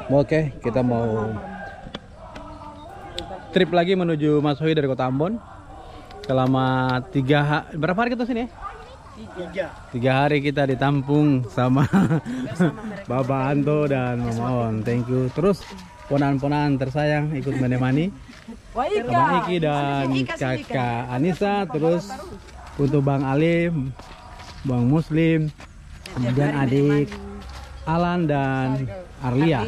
Oke, kita mau trip lagi menuju Masohi dari Kota Ambon. Selama berapa hari kita sini ya? 3 hari kita ditampung sama Bapak Anto dan Mama On. Thank you. Terus ponan-ponan tersayang ikut menemani Abang Iki dan Kakak Anissa. Terus untuk Bang Alim, Bang Muslim, kemudian adik Alan dan Arlia.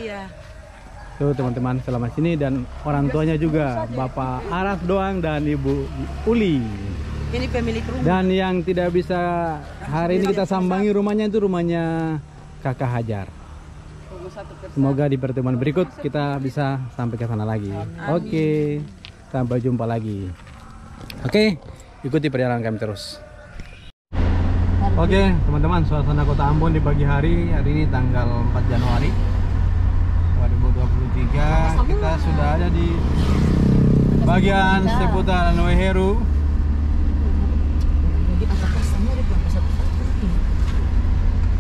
Tuh teman-teman selama sini, dan orang tuanya juga Bapak Aras Doang dan Ibu Uli. Ini pemilik rumah. Dan yang tidak bisa hari ini kita sambangi rumahnya itu rumahnya Kakak Hajar. Semoga di pertemuan berikut kita bisa sampai ke sana lagi. Oke, sampai jumpa lagi. Oke, ikuti perjalanan kami terus. Oke teman-teman, suasana Kota Ambon di pagi hari ini tanggal 4 Januari 2023. Kita sudah ada di bagian seputaran Weheru.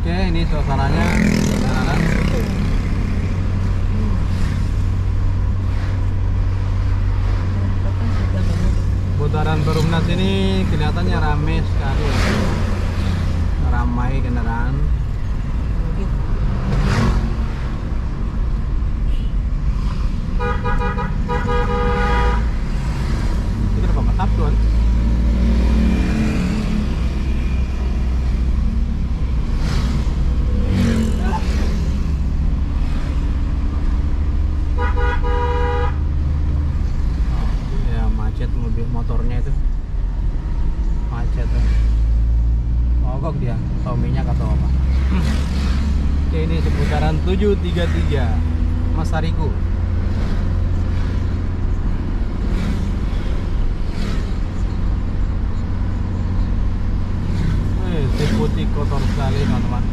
Oke, ini suasananya. Putaran Perumnas ini kelihatannya ramai sekali, ramai kendaraan. Itu ada Bapak Sabtuan. Ya macet mobil motornya itu. Macet. Mogok dia, tahu minyak atau apa. Oke, ini seputaran 733 Mas Hariku. Putih kotor sekali teman-teman.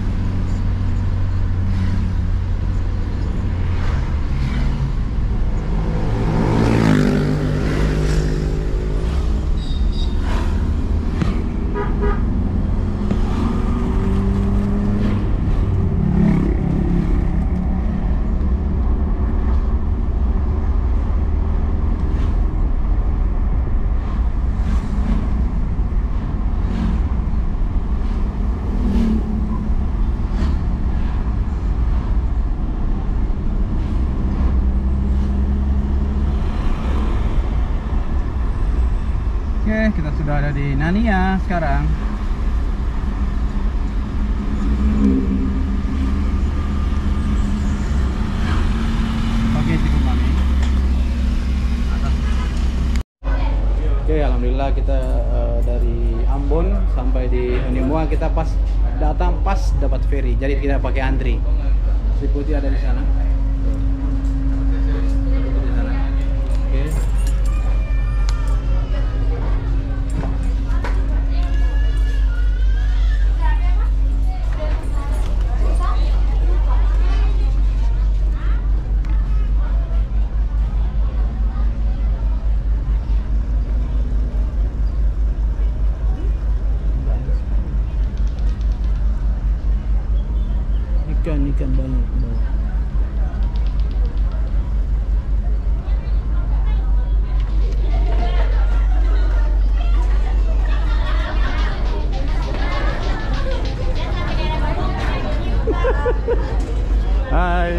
Oke, kita sudah ada di Nania sekarang. Oke, cukup kami. Oke, alhamdulillah kita dari Ambon sampai di Honimua, kita datang pas dapat ferry. Jadi kita pakai antri. Si putih ada di sana. Oke. Ikan banyak. Hai.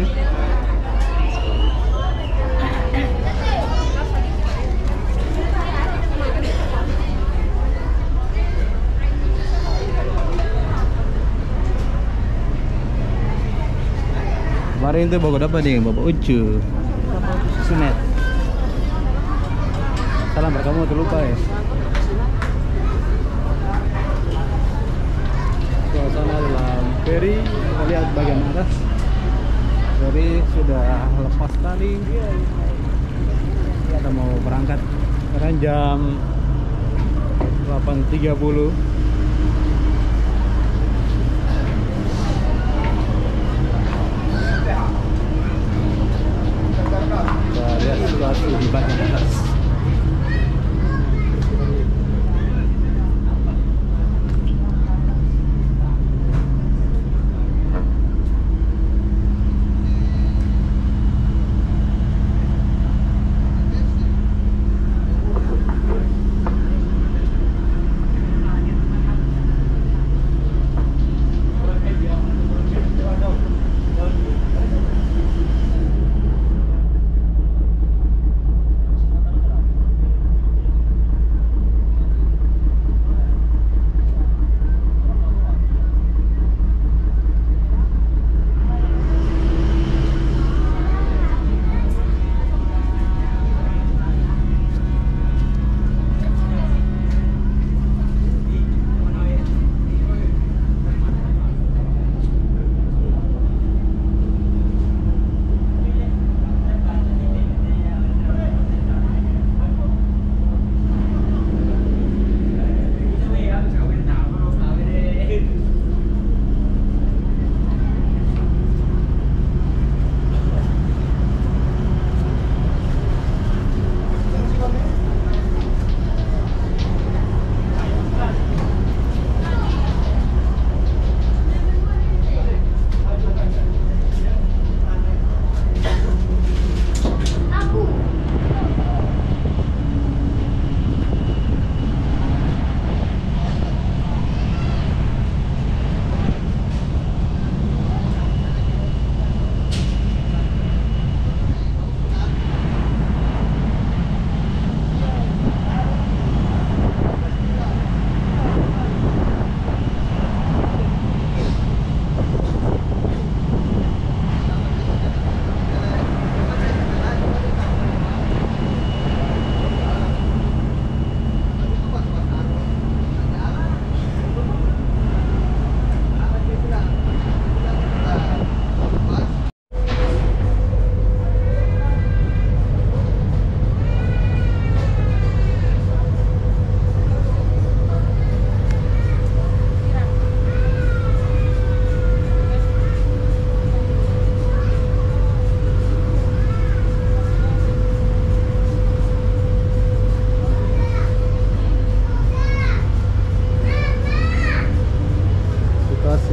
Kemarin itu bawa apa nih, Bapak Ucu Sunet. Salam kamu terlupa ya. Suasana dalam ferry, kita lihat bagian atas. Ferry sudah lepas tali. Kita mau berangkat. Sekarang jam 8.30. Lihat situasi di bagian atas.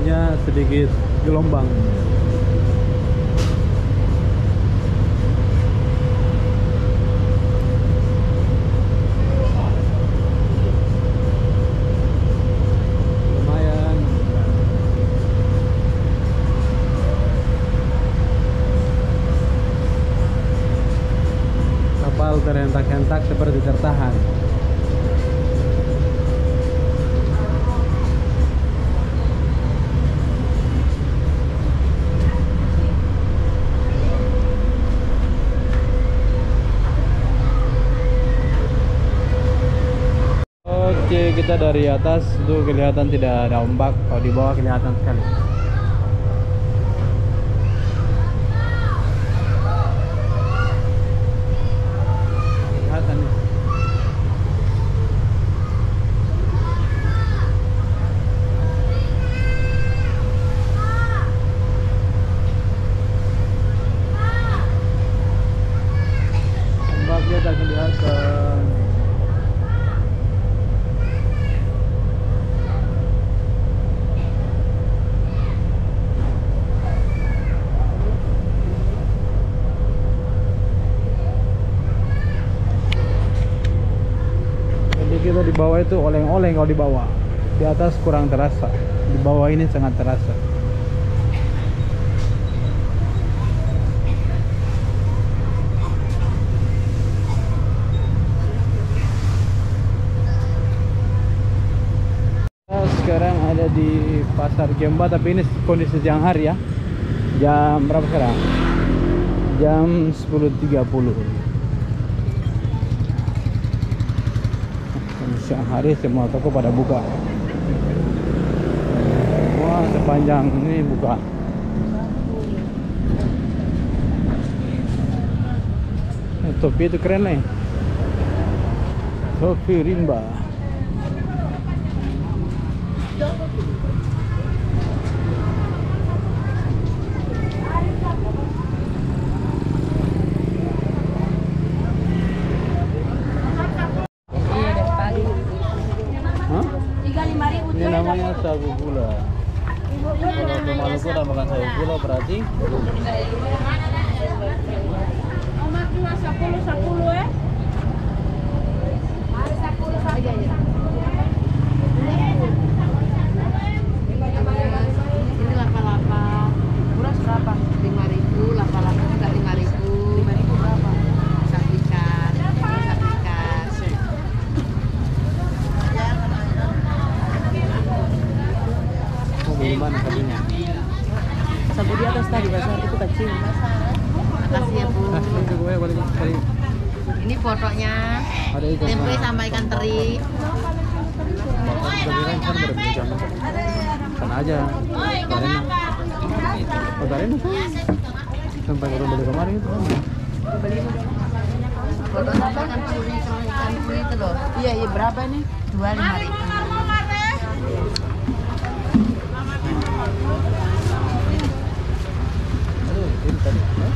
airnya sedikit gelombang. Lumayan. Kapal terhentak-hentak seperti tertahan. Oke, kita dari atas itu kelihatan tidak ada ombak, kalau di bawah kelihatan sekali. Kelihatan nih. Ombaknya tak kelihatan. Kita di bawah itu oleng-oleng kalau di bawah. Di atas kurang terasa. Di bawah ini sangat terasa. Kita sekarang ada di Pasar Gemba, tapi ini kondisi siang hari ya. Jam berapa sekarang? Jam 10.30. Siang hari semua toko pada buka. Semua sepanjang ini buka. Topi itu keren nih. Topi rimba. Ini namanya sagu gula. Kalau ke Maluku udah makan sagu gula berarti ini lapa-lapa. Murah berapa? 5.000, lapa-lapa juga 5.000. 5.000 berapa? Sapikan. gimana tadinya? Sabu di atas tadi basah itu kecil. Makasih ya Bu. Ini fotonya. Tempe sama ikan teri. Kan aja. Kemarin sampai orang beli kemarin itu kan. Fotonya ikan teri itu loh. Iya, berapa ini? 25.000.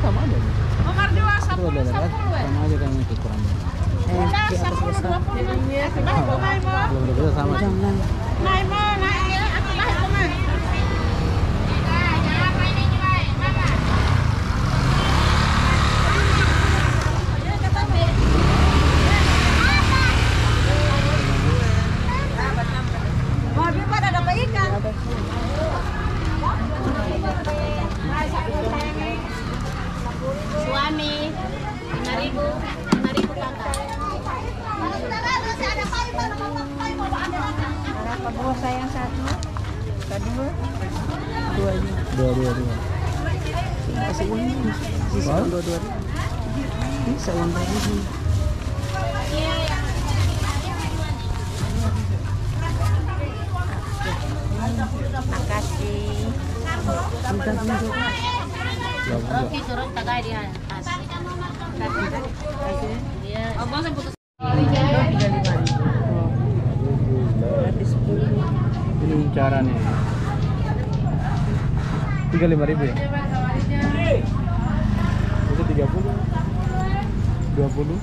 Sama aja. Nomor 2 Itu ada sama aja kan itu kurangnya. Udah 10 20 ya. Belum bisa sama. Jangan. Naik mau naik ya, aku naik kemana? Mau pada dapat ikan. Suami 5.000 kakak. Berapa buah sayang satu? Kedua? Duanya. Dua. Kasih uang ini. Bisa uang 2. Bisa uang 2. Makasih. Rocky turun tagay dia. Iya. Abang saya putus. Ini incaran nih. 35.000 ya? Itu 30. 20.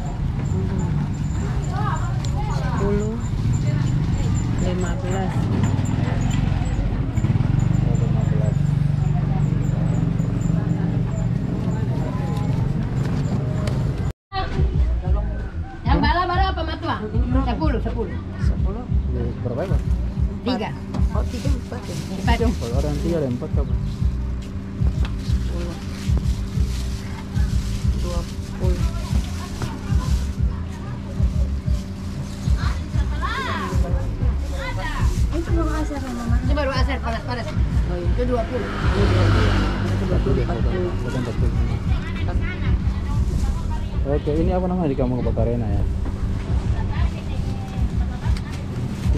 10. 15. Jom. Kalau orang 3 ada 4 kapan? 10, 20. Itu baru asar mama. Itu baru asar panas-panas. Oh iya. Itu 20. Itu 20. 40. Bukan 40. Oke, ini apa namanya di kampung Bakarena ya?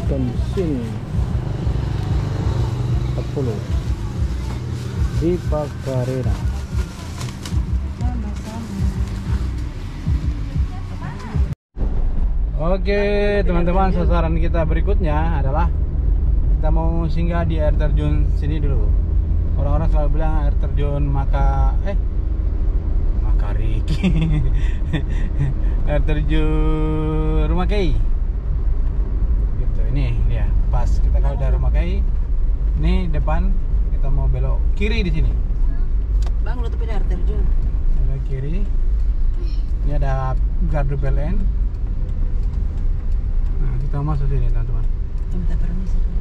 Ikan sini 40 di Bakarena. Oke teman-teman, sasaran kita berikutnya adalah kita mau singgah di air terjun sini dulu. Orang-orang selalu bilang air terjun Makariki air terjun Rumah Kei gitu. Ini dia pas kita kalau dari Rumah Kei, ini depan kita mau belok kiri di sini. Bang, lu tepi air terjun. Belok kiri, ini ada gardu PLN. Nah, kita masuk sini teman-teman. Minta permisi dulu.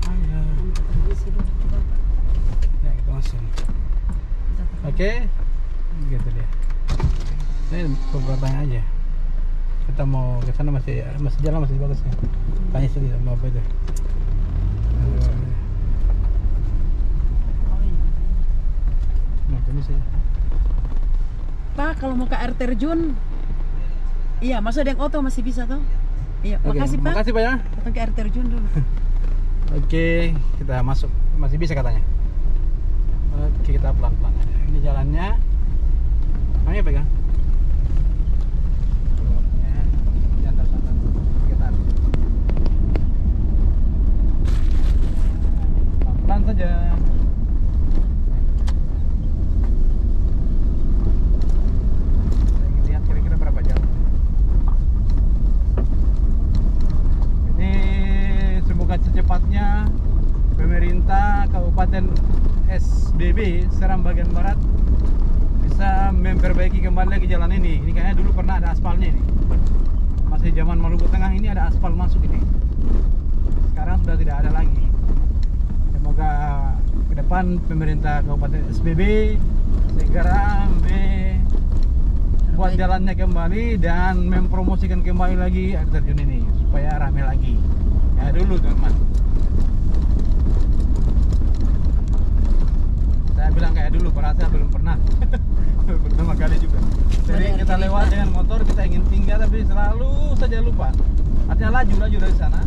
Ayo. Minta permisi dulu. Ya, kita masuk sini. Oke, gitu dia. Saya bertanya aja. Kita mau ke sana masih jalan masih bagus ya. Tanya sendiri sama apa itu. Oh iya. Nah, ini sih. Pak, kalau mau ke air terjun, iya, masuk ada yang oto masih bisa tuh. Iya, Oke, makasih Pak. Makasih Pak ya. Datang ke air terjun dulu. Oke, kita masuk. Masih bisa katanya. Oke, kita pelan-pelan aja. Ini jalannya. Mana pegang? Santai-santai. Sekitar. Pelan-pelan saja. Lihat kira-kira berapa jauh. Ini semoga secepatnya pemerintah Kabupaten SBB Seram bagian barat bisa memperbaiki kembali lagi jalan ini. Ini kayaknya dulu pernah ada aspalnya ini. Masih zaman Maluku Tengah ini ada aspal masuk ini. Sekarang sudah tidak ada lagi. Semoga ke depan pemerintah Kabupaten SBB segera buat jalannya kembali dan mempromosikan kembali lagi air terjun ini supaya rame lagi. Ya dulu teman. Saya bilang kayak dulu, perasa belum pernah. Pertama kali juga. Jadi kita lewat dengan motor, kita ingin tinggal tapi selalu saja lupa. Artinya laju dari sana.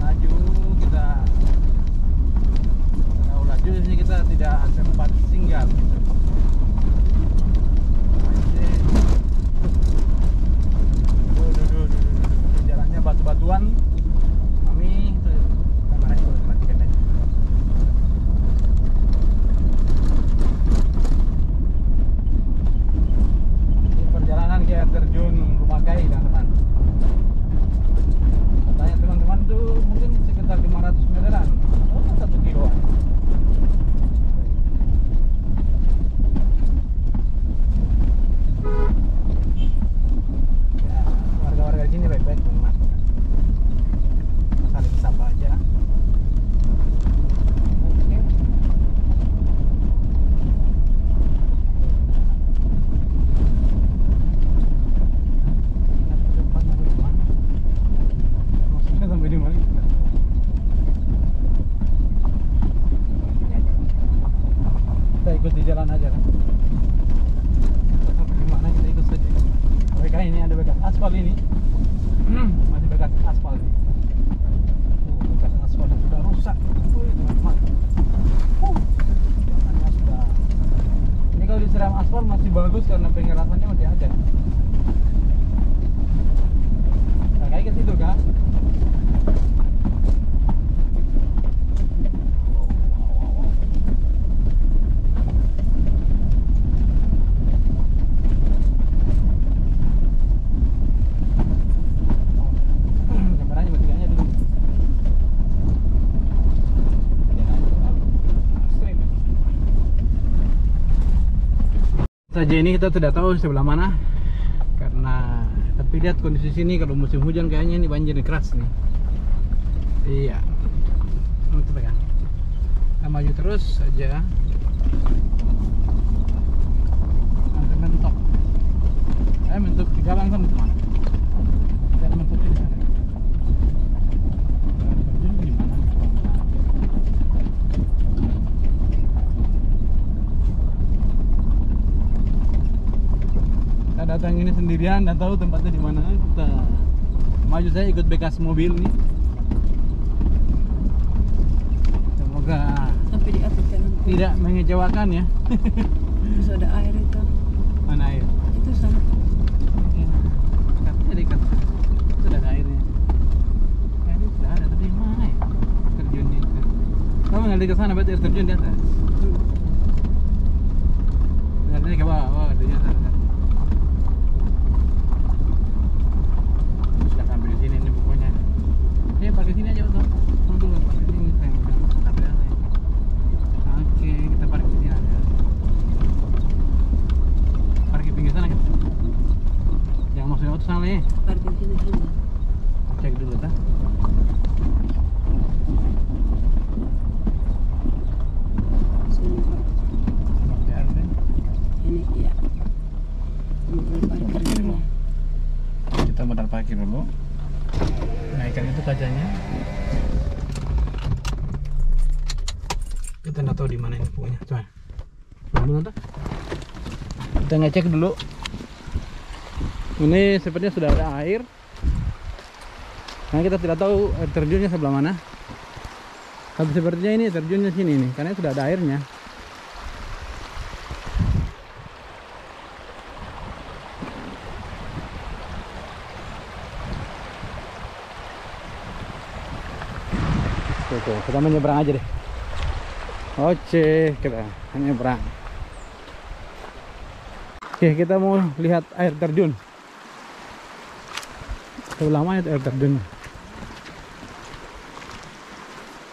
Laju kita kalau laju ini kita tidak sempat singgah gitu. Jalannya batu-batuan. Mami kameranya boleh matikan aja. Perjalanan ke air terjun Rumah Kei teman-teman. Katanya teman-teman tuh mungkin sekitar 500 meteran atau 1 kiloan. Ya, warga-warga di sini baik-baik teman-teman. Saling sapa aja. Oke. Maksudnya sampai di mana? Kita ikut di jalan aja kan. Sampai di mana kita ikut saja. Mereka ini ada bekas aspal ini. Masih bekas aspal ini. Bekas aspal yang sudah rusak. Wih, teman-teman. Jalannya sudah. Ini kalau disiram aspal masih bagus karena pengerasannya masih ada. Nah, kayak ke situ kan? Kameranya bertiganya dulu. Ekstrim. Saja ini kita tidak tahu sebelah mana karena tapi lihat kondisi sini kalau musim hujan kayaknya ini banjir keras nih. Iya. Itu pegang. Kita maju terus saja. Sampai mentok. Mentok tiga langsung cuma. Dan mentoknya di sana. Terjun di mana? Kita datang ini sendirian dan tahu tempatnya di mana. Kita maju, saya ikut bekas mobil nih. Semoga Sampai di atas jalan. tidak mengecewakan ya. Terus ada air itu. Mana air? Itu sana. Ya, katanya dekat. Sudah ada airnya. Kayaknya sudah ada, tapi mana ya? Terjunnya itu. Kamu nggak dekat sana, berarti air terjun di atas. Katanya ke bawah, terjun sana. Sudah sampai di sini nih pokoknya. Parkir sini aja betul. Tunggu dulu, parkir sini sayang. Sampai sana. Oke, kita parkir di sini aja. Parkir pinggir sana kan? Yang maksudnya auto sana ya? Parkir sini sini. Cek dulu tak? Sini Pak. Biar deh. Ini ya. Mobil parkir dulu. Kita modal parkir dulu. Naikkan itu kacanya. Kita nggak tahu di mana ini pokoknya. Coba. Belum ada. Kita ngecek dulu. Ini sepertinya sudah ada air. Nah, kita tidak tahu air terjunnya sebelah mana. Tapi sepertinya ini terjunnya sini nih, karena sudah ada airnya. Oke, kita menyeberang aja deh. Oke, kita menyeberang. Oke, kita mau lihat air terjun. Sebelah mana itu air terjun?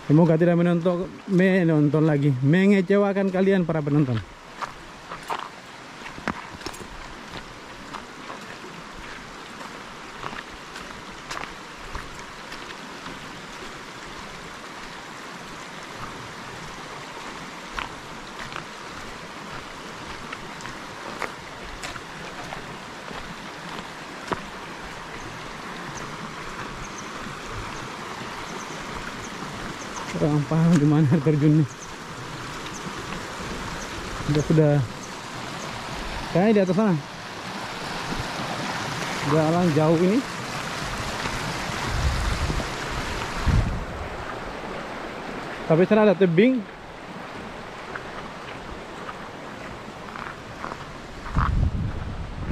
Semoga tidak menonton lagi, mengecewakan kalian para penonton. Kurang paham di mana air terjun nih. Sudah kayaknya di atas sana. Jalan jauh ini. Tapi sana ada tebing.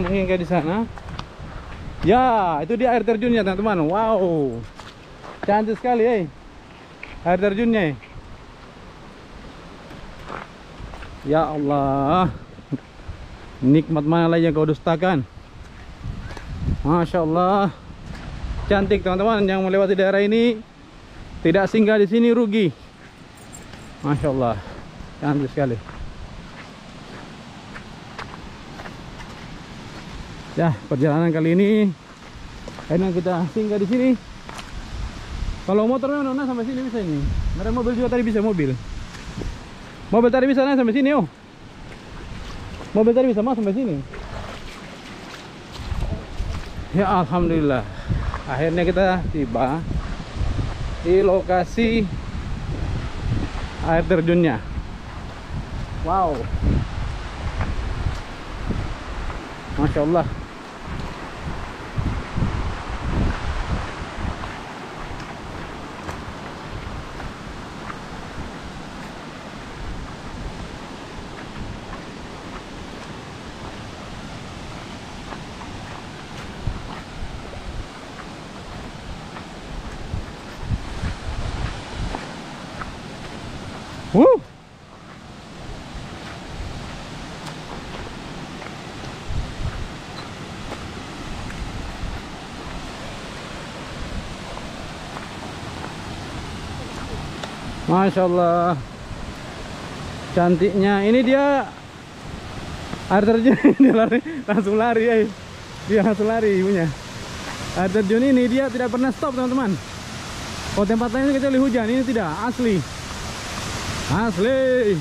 Mungkin kayak di sana. Ya, itu dia air terjunnya teman-teman. Wow, cantik sekali air terjunnya. Ya Allah, nikmat mana lagi yang kau dustakan. Masya Allah, cantik teman-teman. Yang melewati daerah ini tidak singgah di sini rugi. Masya Allah, cantik sekali. Ya, perjalanan kali ini akhirnya kita singgah di sini. Kalau motor memang sampai sini bisa ini. Mereka mobil juga tadi bisa mobil. Mobil tadi bisa naik sampai sini, oh. Mobil tadi bisa masuk sampai sini. Ya alhamdulillah. Akhirnya kita tiba di lokasi air terjunnya. Wow. Masya Allah. Woo! Masya Allah, cantiknya. Ini dia air terjun. Dia lari, langsung lari ya. Dia langsung lari ibunya. Air terjun ini dia tidak pernah stop teman-teman. Oh, tempat lain kecuali hujan, ini tidak, asli. Asli.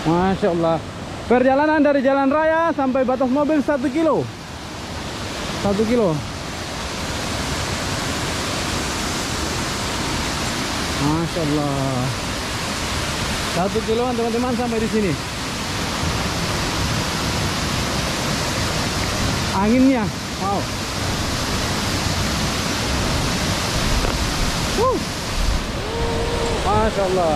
Masya Allah. Perjalanan dari jalan raya sampai batas mobil 1 kilo. 1 kilo. Masya Allah. 1 kiloan teman-teman sampai di sini. Anginnya, wow. Masya Allah.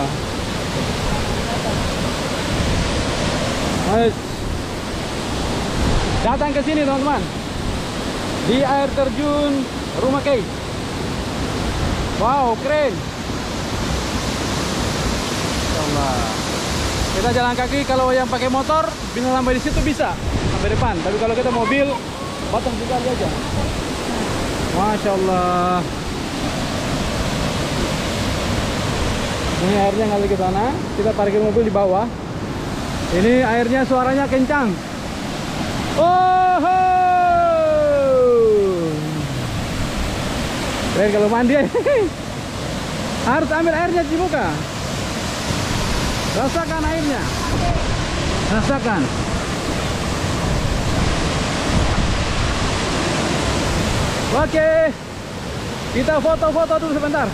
Datang ke sini teman-teman, di air terjun Rumah Kei. Wow, keren. Masya Allah. Kita jalan kaki, kalau yang pakai motor bisa sampai di situ, bisa sampai depan. Tapi kalau kita mobil, batas juga aja. Masya Allah. Ini airnya ngalir ke sana. Kita parkir mobil di bawah. Ini airnya suaranya kencang. Oh, keren kalau mandi. Harus ambil airnya Cibuka. Rasakan airnya. Rasakan. Oke. Kita foto-foto dulu sebentar.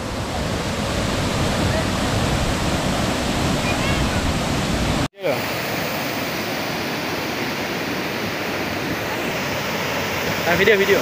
Video.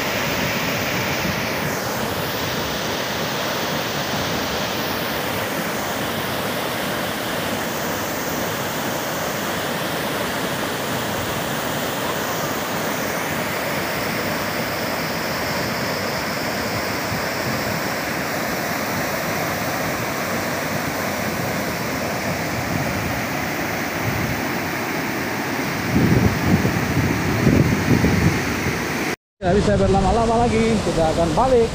Tidak bisa berlama-lama lagi, kita akan balik.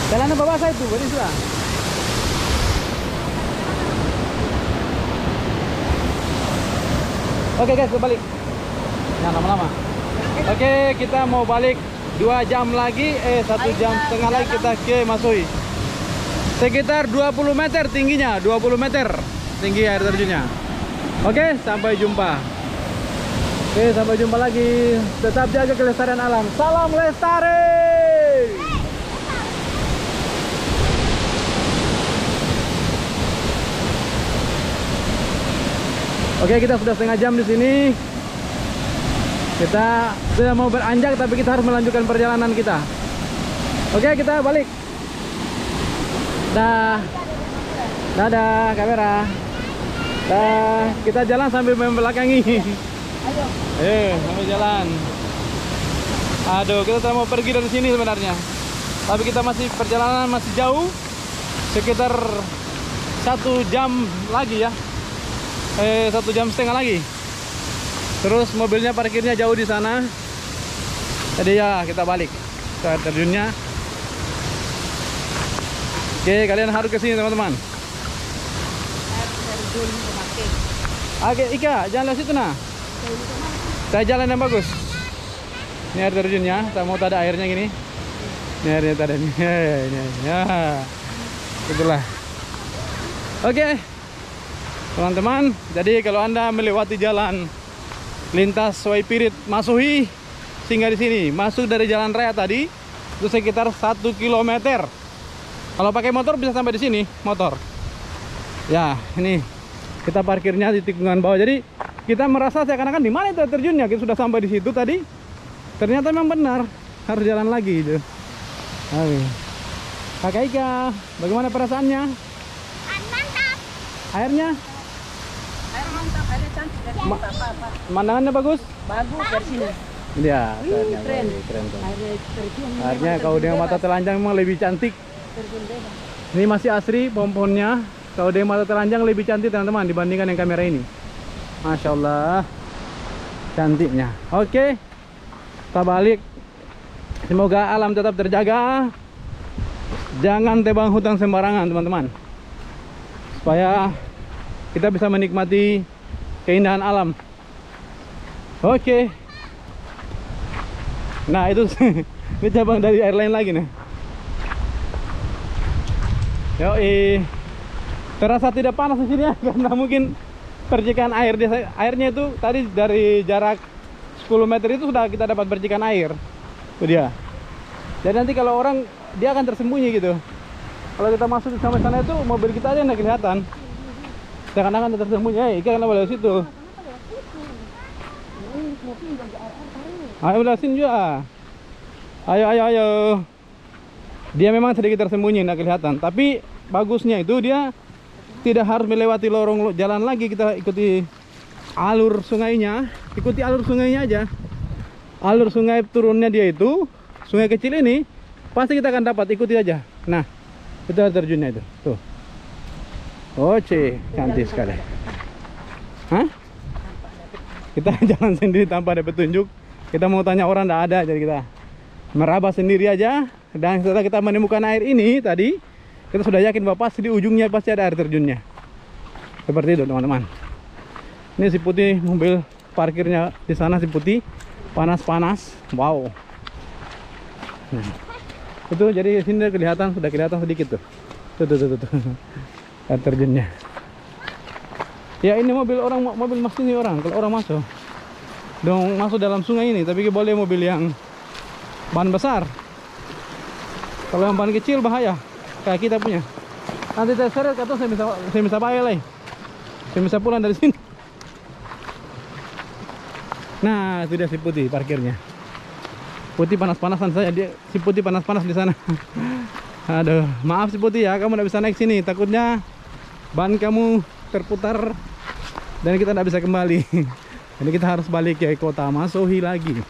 Jalan apa bahasa itu? Beri sudah. Oke guys, berbalik. Jangan lama-lama. Oke, kita mau balik 2 jam lagi, 1 jam setengah lagi kita ke Masui. Sekitar 20 meter tingginya, 20 meter tinggi air terjunnya. Oke, sampai jumpa. Oke, sampai jumpa lagi. Tetap jaga kelestarian alam. Salam lestari. Oke, kita sudah setengah jam di sini. Kita sudah mau beranjak, tapi kita harus melanjutkan perjalanan kita. Oke, kita balik. Dah. Dadah kamera. Dah, kita jalan sambil membelakangi. Sambil jalan. Aduh, kita sudah mau pergi dari sini sebenarnya. Tapi kita masih, perjalanan masih jauh. Sekitar 1 jam lagi ya. 1 jam setengah lagi. Terus mobilnya parkirnya jauh di sana. Jadi ya kita balik ke air terjunnya. Oke, kalian harus ke sini teman-teman. Oke, Ika, jangan lewat situ nah. Saya jalan yang bagus. Ini air terjunnya. Saya mau ada airnya gini. Ini airnya tadi. Ini. Ya. Itulah. Oke. Teman-teman, jadi kalau Anda melewati jalan lintas Waipirit Masuhi, singgah di sini. Masuk dari jalan raya tadi itu sekitar 1 km. Kalau pakai motor bisa sampai di sini, motor. Ya, ini kita parkirnya di tikungan bawah. Jadi kita merasa seakan-akan di mana itu terjunnya. Kita sudah sampai di situ tadi. Ternyata memang benar, harus jalan lagi itu. Oke. Kakak Ika, bagaimana perasaannya? Mantap. Airnya? Air mantap, airnya cantik dari sini, Pak. Pemandangannya bagus? Bagus dari sini. Iya, Keren. keren. Airnya terjun. Airnya kalau dengan mata telanjang memang lebih cantik. Ini masih asri pohon-pohonnya. Kalau dari mata telanjang lebih cantik teman-teman dibandingkan yang kamera ini. Masya Allah, cantiknya. Oke, kita balik. Semoga alam tetap terjaga. Jangan tebang hutan sembarangan teman-teman, supaya kita bisa menikmati keindahan alam. Oke. Nah itu ini cabang dari airline lagi nih. Yoi, terasa tidak panas di sini ya, karena mungkin percikan air. Airnya itu tadi dari jarak 10 meter itu sudah kita dapat percikan air. Itu dia. Jadi nanti kalau orang, dia akan tersembunyi gitu. Kalau kita masuk sampai sana itu mobil kita aja nggak kelihatan. Seakan-akan tersembunyi. Ikan kenapa lewat situ? Ayo belah sini juga. Ayo. Dia memang sedikit tersembunyi, nggak kelihatan. Tapi bagusnya itu dia tidak harus melewati lorong jalan lagi. Kita ikuti alur sungainya. Ikuti alur sungainya aja. Alur sungai turunnya dia itu, sungai kecil ini, pasti kita akan dapat. Ikuti aja. Nah, itu air terjunnya itu. Tuh. Oke, cantik sekali. Hah? Kita jalan sendiri tanpa ada petunjuk. Kita mau tanya orang, tidak ada. Jadi kita meraba sendiri aja. Dan setelah kita menemukan air ini tadi, kita sudah yakin bahwa pasti di ujungnya pasti ada air terjunnya. Seperti itu teman-teman. Ini si putih, mobil parkirnya di sana si putih, panas-panas. Wow. Nah, itu jadi sini sudah kelihatan sedikit tuh. Tuh. Air terjunnya. Ya ini mobil masuk ini orang. Kalau orang masuk, dong masuk dalam sungai ini. Tapi boleh mobil yang ban besar. Kalau yang ban kecil bahaya, kayak kita punya. Nanti saya seret atau saya bisa bayar lagi. Saya bisa pulang dari sini. Nah, itu dia si putih parkirnya. Putih panas-panasan saya, si putih panas-panas di sana. Aduh, maaf si putih ya, kamu tidak bisa naik sini. Takutnya ban kamu terputar dan kita tidak bisa kembali. Jadi kita harus balik ke kota Masohi lagi.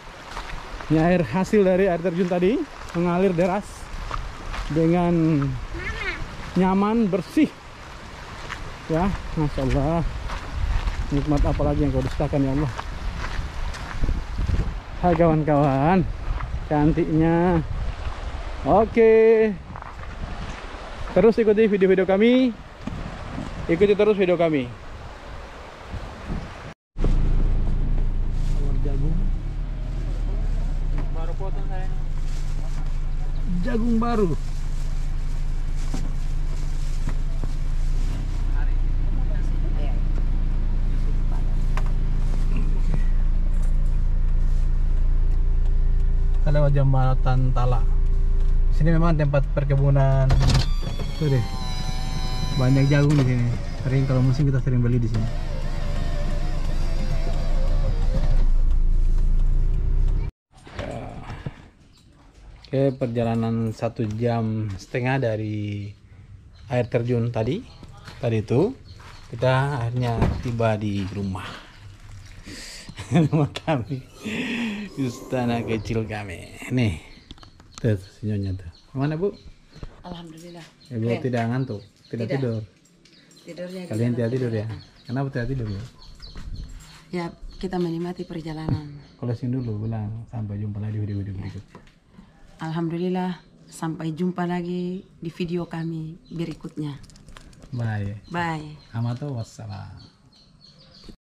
Ini air hasil dari air terjun tadi mengalir deras dengan nyaman, bersih. Ya, Masya Allah. Nikmat apa lagi yang kau dustakan ya Allah. Hai kawan-kawan, cantiknya. Oke, terus ikuti video-video kami. Ikuti terus video kami. Jagung baru potong saya. Jagung baru. Kita lewat jembatan Tala. Sini memang tempat perkebunan. Tuh deh, banyak jagung di sini. Kalau musim kita sering beli di sini. Oke, perjalanan 1,5 jam dari air terjun tadi itu kita akhirnya tiba di rumah kami, istana kecil kami. Nih, tuh senyumnya tuh. Mana Bu? Alhamdulillah. Ibu tidak ngantuk, tidak tidur. Tidurnya Kalian tidak tidur ya? Kenapa tidak tidur Bu? Ya, kita menikmati perjalanan. Closing dulu, bilang sampai jumpa lagi di video-video berikutnya. Alhamdulillah, sampai jumpa lagi di video kami berikutnya. Bye. Bye. Amato wassalam.